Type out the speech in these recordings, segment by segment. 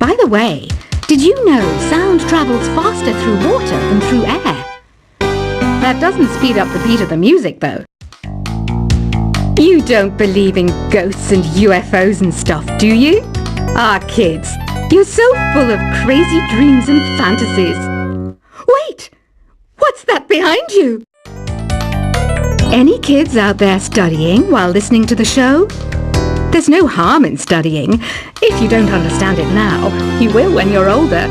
By the way, did you know sound travels faster through water than through air? That doesn't speed up the beat of the music, though. You don't believe in ghosts and UFOs and stuff, do you? Ah, kids, you're so full of crazy dreams and fantasies. Wait! What's that behind you? Any kids out there studying while listening to the show? There's no harm in studying. If you don't understand it now, you will when you're older.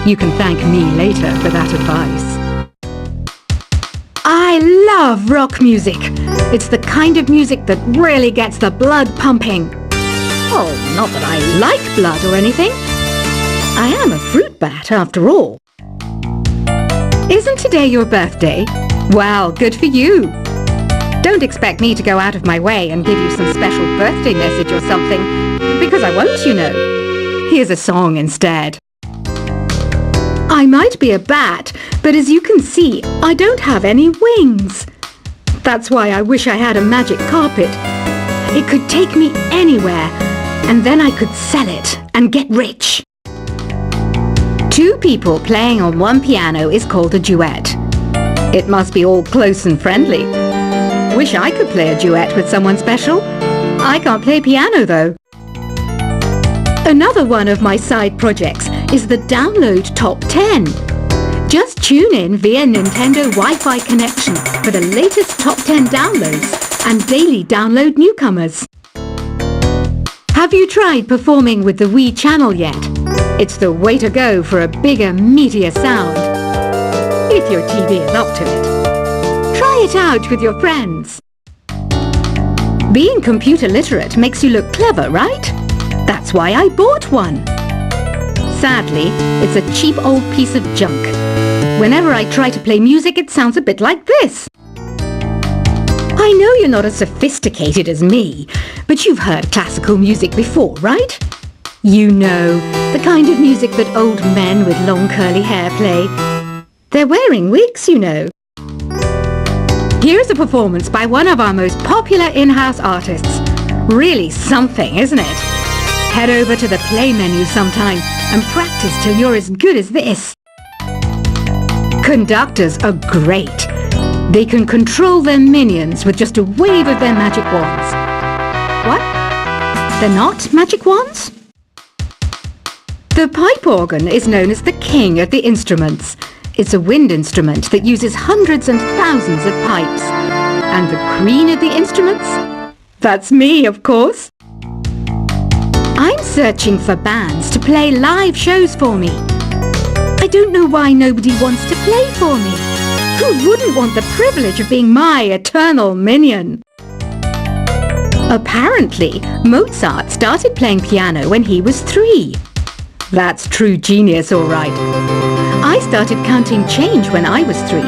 You can thank me later for that advice. I love rock music. It's the kind of music that really gets the blood pumping. Oh, not that I like blood or anything. I am a fruit bat after all. Isn't today your birthday? Well, good for you. Don't expect me to go out of my way and give you some special birthday message or something, because I won't, you know. Here's a song instead. I might be a bat, but as you can see, I don't have any wings. That's why I wish I had a magic carpet. It could take me anywhere, and then I could sell it and get rich. Two people playing on one piano is called a duet. It must be all close and friendly. Wish I could play a duet with someone special. I can't play piano though. Another one of my side projects is the Download Top 10. Just tune in via Nintendo Wi-Fi connection for the latest Top 10 downloads and daily download newcomers. Have you tried performing with the Wii channel yet? It's the way to go for a bigger, meatier sound. If your TV is up to it. Try it out with your friends. Being computer literate makes you look clever, right? That's why I bought one. Sadly, it's a cheap old piece of junk. Whenever I try to play music, it sounds a bit like this. I know you're not as sophisticated as me, but you've heard classical music before, right? You know, the kind of music that old men with long curly hair play. They're wearing wigs, you know. Here's a performance by one of our most popular in-house artists. Really something, isn't it? Head over to the play menu sometime and practice till you're as good as this. Conductors are great. They can control their minions with just a wave of their magic wands. What? They're not magic wands? The pipe organ is known as the king of the instruments. It's a wind instrument that uses hundreds and thousands of pipes. And the queen of the instruments? That's me, of course. I'm searching for bands to play live shows for me. I don't know why nobody wants to play for me. Who wouldn't want the privilege of being my eternal minion? Apparently, Mozart started playing piano when he was 3. That's true genius, all right. I started counting change when I was 3.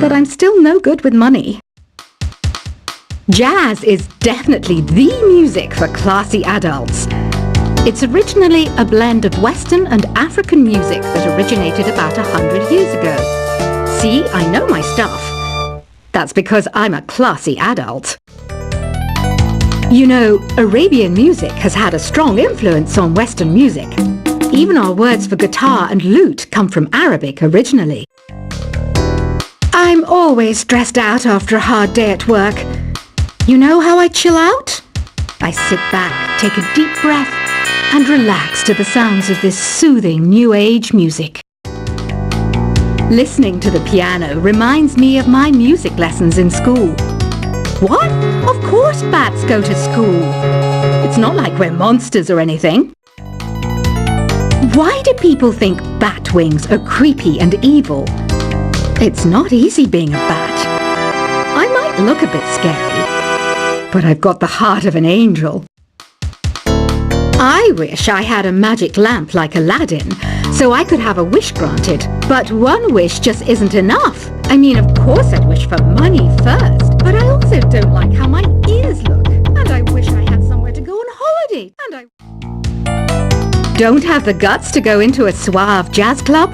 But I'm still no good with money. Jazz is definitely the music for classy adults. It's originally a blend of Western and African music that originated about 100 years ago. See, I know my stuff. That's because I'm a classy adult. You know, Arabian music has had a strong influence on Western music. Even our words for guitar and lute come from Arabic originally. I'm always stressed out after a hard day at work. You know how I chill out? I sit back, take a deep breath, and relax to the sounds of this soothing new age music. Listening to the piano reminds me of my music lessons in school. What? Of course bats go to school. It's not like we're monsters or anything. Why do people think bat wings are creepy and evil? It's not easy being a bat. I might look a bit scary, but I've got the heart of an angel. I wish I had a magic lamp like Aladdin, so I could have a wish granted. But one wish just isn't enough. I mean, of course I'd wish for money first, but I also don't like how my ears look. And I wish I had somewhere to go on holiday. And I don't have the guts to go into a suave jazz club?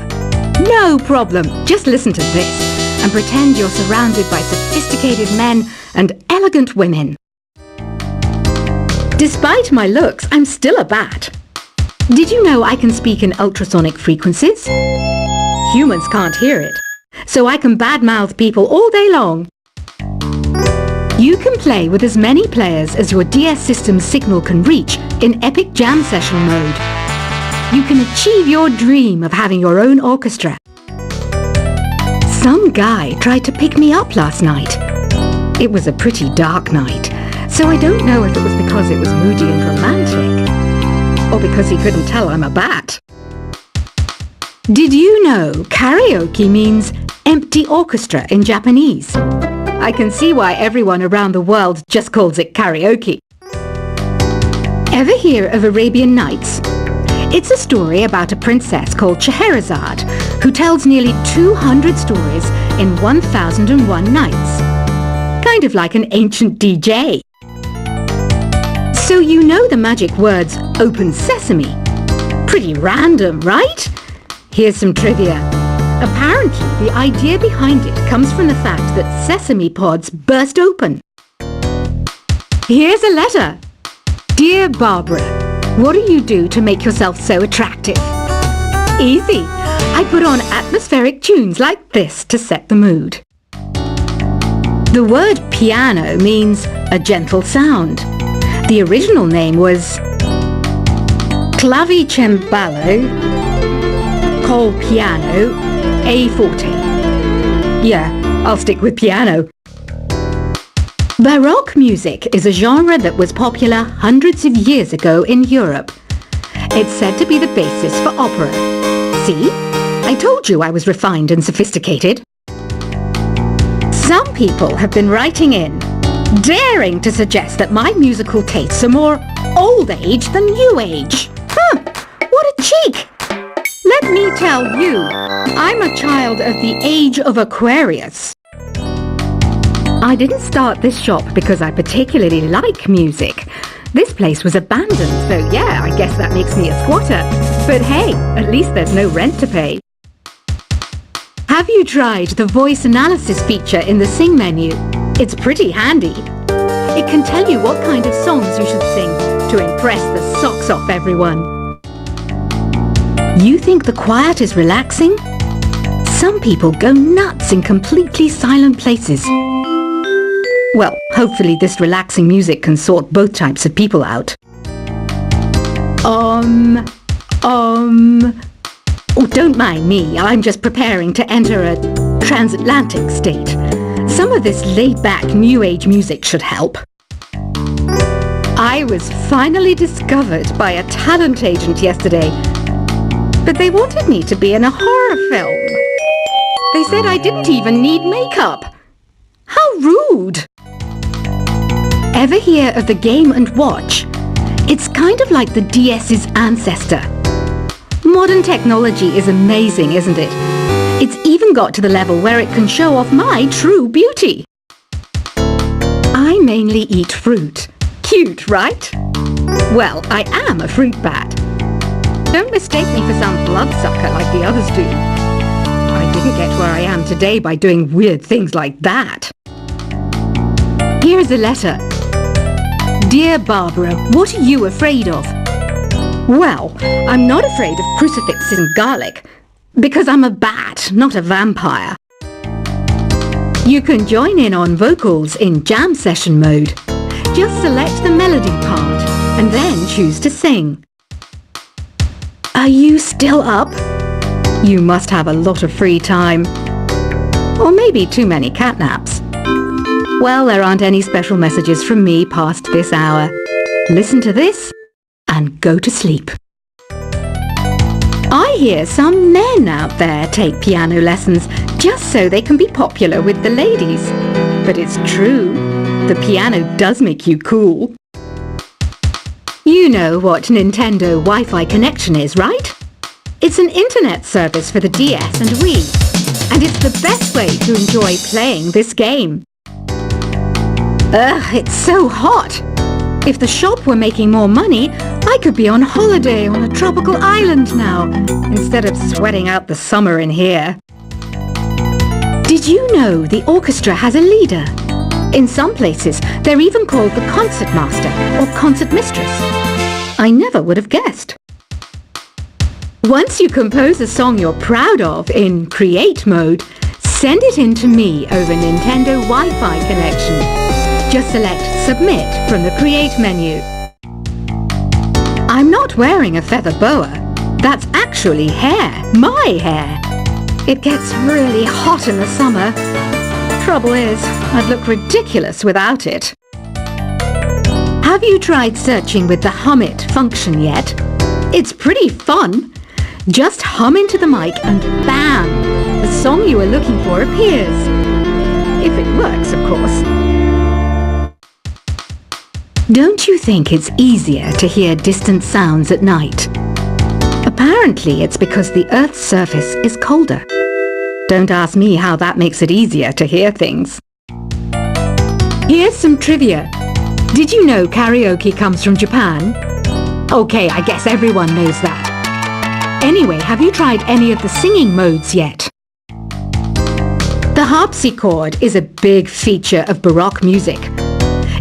No problem. Just listen to this and pretend you're surrounded by sophisticated men and elegant women. Despite my looks, I'm still a bat. Did you know I can speak in ultrasonic frequencies? Humans can't hear it, so I can badmouth people all day long. You can play with as many players as your DS system's signal can reach in Epic Jam Session mode. You can achieve your dream of having your own orchestra. Some guy tried to pick me up last night. It was a pretty dark night, so I don't know if it was because it was moody and romantic, or because he couldn't tell I'm a bat. Did you know karaoke means empty orchestra in Japanese? I can see why everyone around the world just calls it karaoke. Ever hear of Arabian Nights? It's a story about a princess called Scheherazade who tells nearly 200 stories in 1001 nights. Kind of like an ancient DJ. So you know the magic words "Open Sesame"? Pretty random, right? Here's some trivia. Apparently, the idea behind it comes from the fact that sesame pods burst open. Here's a letter. Dear Barbara, what do you do to make yourself so attractive? Easy. I put on atmospheric tunes like this to set the mood. The word piano means a gentle sound. The original name was clavicembalo col piano a forte. Yeah, I'll stick with piano. Baroque music is a genre that was popular hundreds of years ago in Europe. It's said to be the basis for opera. See? I told you I was refined and sophisticated. Some people have been writing in, daring to suggest that my musical tastes are more old age than new age. Huh, what a cheek! Let me tell you, I'm a child of the age of Aquarius. I didn't start this shop because I particularly like music. This place was abandoned, so yeah, I guess that makes me a squatter. But hey, at least there's no rent to pay. Have you tried the voice analysis feature in the Sing menu? It's pretty handy. It can tell you what kind of songs you should sing to impress the socks off everyone. You think the quiet is relaxing? Some people go nuts in completely silent places. Well, hopefully this relaxing music can sort both types of people out. Oh, don't mind me. I'm just preparing to enter a transatlantic state. Some of this laid-back New Age music should help. I was finally discovered by a talent agent yesterday, but they wanted me to be in a horror film. They said I didn't even need makeup. How rude! Ever hear of the Game & Watch? It's kind of like the DS's ancestor. Modern technology is amazing, isn't it? It's even got to the level where it can show off my true beauty. I mainly eat fruit. Cute, right? Well, I am a fruit bat. Don't mistake me for some bloodsucker like the others do. I didn't get where I am today by doing weird things like that. Here's a letter. Dear Barbara, what are you afraid of? Well, I'm not afraid of crucifixes and garlic, because I'm a bat, not a vampire. You can join in on vocals in jam session mode. Just select the melody part and then choose to sing. Are you still up? You must have a lot of free time. Or maybe too many catnaps. Well, there aren't any special messages from me past this hour. Listen to this and go to sleep. I hear some men out there take piano lessons just so they can be popular with the ladies. But it's true, the piano does make you cool. You know what Nintendo Wi-Fi connection is, right? It's an internet service for the DS and Wii, and it's the best way to enjoy playing this game. Ugh, it's so hot! If the shop were making more money, I could be on holiday on a tropical island now, instead of sweating out the summer in here. Did you know the orchestra has a leader? In some places, they're even called the concertmaster or concertmistress. I never would have guessed. Once you compose a song you're proud of in Create mode, send it in to me over Nintendo Wi-Fi connection. Just select Submit from the Create menu. I'm not wearing a feather boa. That's actually hair, my hair. It gets really hot in the summer. Trouble is, I'd look ridiculous without it. Have you tried searching with the Hum It function yet? It's pretty fun. Just hum into the mic and bam! The song you were looking for appears. If it works, of course. Don't you think it's easier to hear distant sounds at night? Apparently it's because the Earth's surface is colder. Don't ask me how that makes it easier to hear things. Here's some trivia. Did you know karaoke comes from Japan? Okay, I guess everyone knows that. Anyway, have you tried any of the singing modes yet? The harpsichord is a big feature of Baroque music.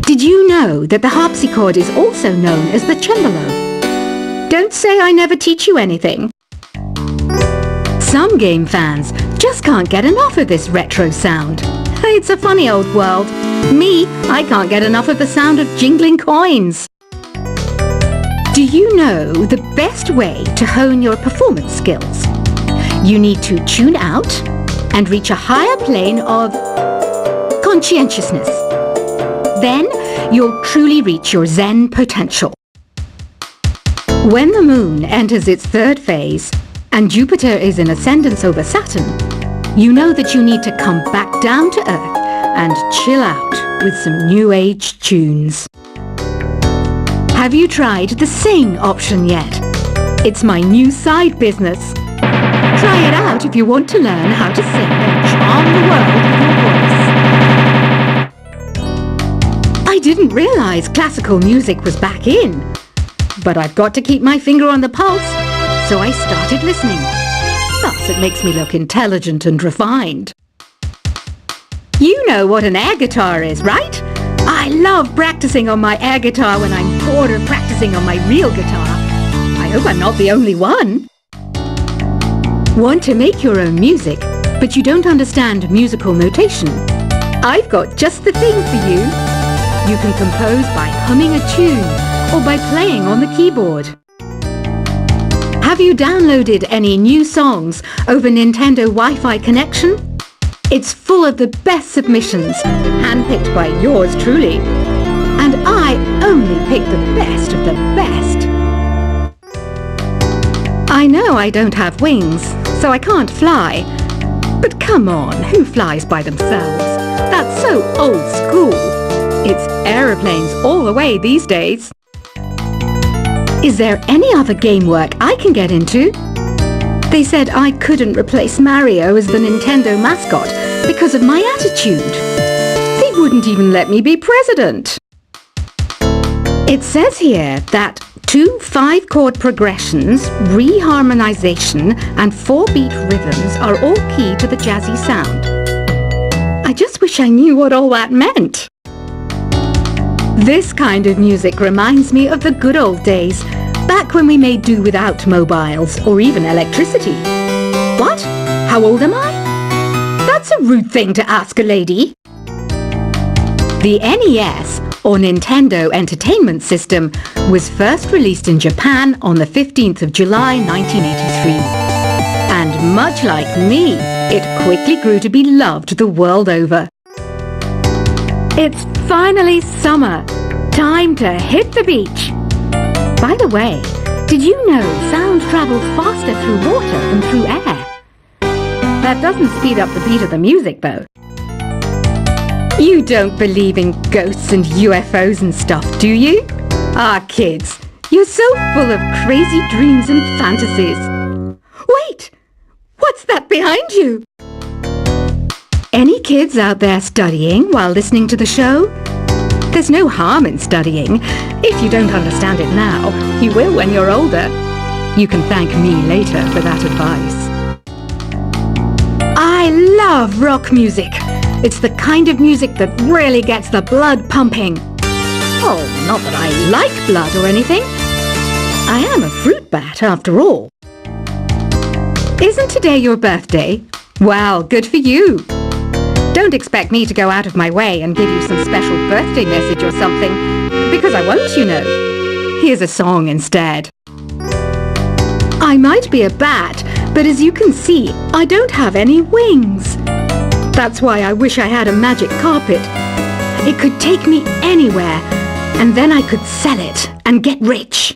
Did you know that the harpsichord is also known as the cembalo? Don't say I never teach you anything. Some game fans just can't get enough of this retro sound. It's a funny old world. Me, I can't get enough of the sound of jingling coins. Do you know the best way to hone your performance skills? You need to tune out and reach a higher plane of conscientiousness. Then you'll truly reach your Zen potential. When the moon enters its third phase and Jupiter is in ascendance over Saturn, you know that you need to come back down to Earth and chill out with some new age tunes. Have you tried the Sing option yet? It's my new side business. Try it out if you want to learn how to sing and charm the world with your voice. I didn't realize classical music was back in. But I've got to keep my finger on the pulse, so I started listening. Thus, it makes me look intelligent and refined. You know what an air guitar is, right? I love practicing on my air guitar when I'm bored of practicing on my real guitar. I hope I'm not the only one. Want to make your own music, but you don't understand musical notation? I've got just the thing for you. You can compose by humming a tune or by playing on the keyboard. Have you downloaded any new songs over Nintendo Wi-Fi connection? It's full of the best submissions, handpicked by yours truly. And I only pick the best of the best. I know I don't have wings, so I can't fly. But come on, who flies by themselves? That's so old school. It's aeroplanes all the way these days. Is there any other game work I can get into? They said I couldn't replace Mario as the Nintendo mascot because of my attitude. They wouldn't even let me be president. It says here that 2 5-chord progressions, reharmonization, and 4-beat rhythms are all key to the jazzy sound. I just wish I knew what all that meant. This kind of music reminds me of the good old days, back when we made do without mobiles or even electricity. What? How old am I? That's a rude thing to ask a lady. The NES, or Nintendo Entertainment System, was first released in Japan on the 15th of July 1983. And much like me, it quickly grew to be loved the world over. It's finally summer. Time to hit the beach. By the way, did you know sound travels faster through water than through air? That doesn't speed up the beat of the music, though. You don't believe in ghosts and UFOs and stuff, do you? Ah, kids, you're so full of crazy dreams and fantasies. Wait! What's that behind you? Any kids out there studying while listening to the show? There's no harm in studying. If you don't understand it now, you will when you're older. You can thank me later for that advice. I love rock music. It's the kind of music that really gets the blood pumping. Oh, not that I like blood or anything. I am a fruit bat after all. Isn't today your birthday? Well, good for you. Don't expect me to go out of my way and give you some special birthday message or something, because I won't, you know. Here's a song instead. I might be a bat, but as you can see, I don't have any wings. That's why I wish I had a magic carpet. It could take me anywhere, and then I could sell it and get rich.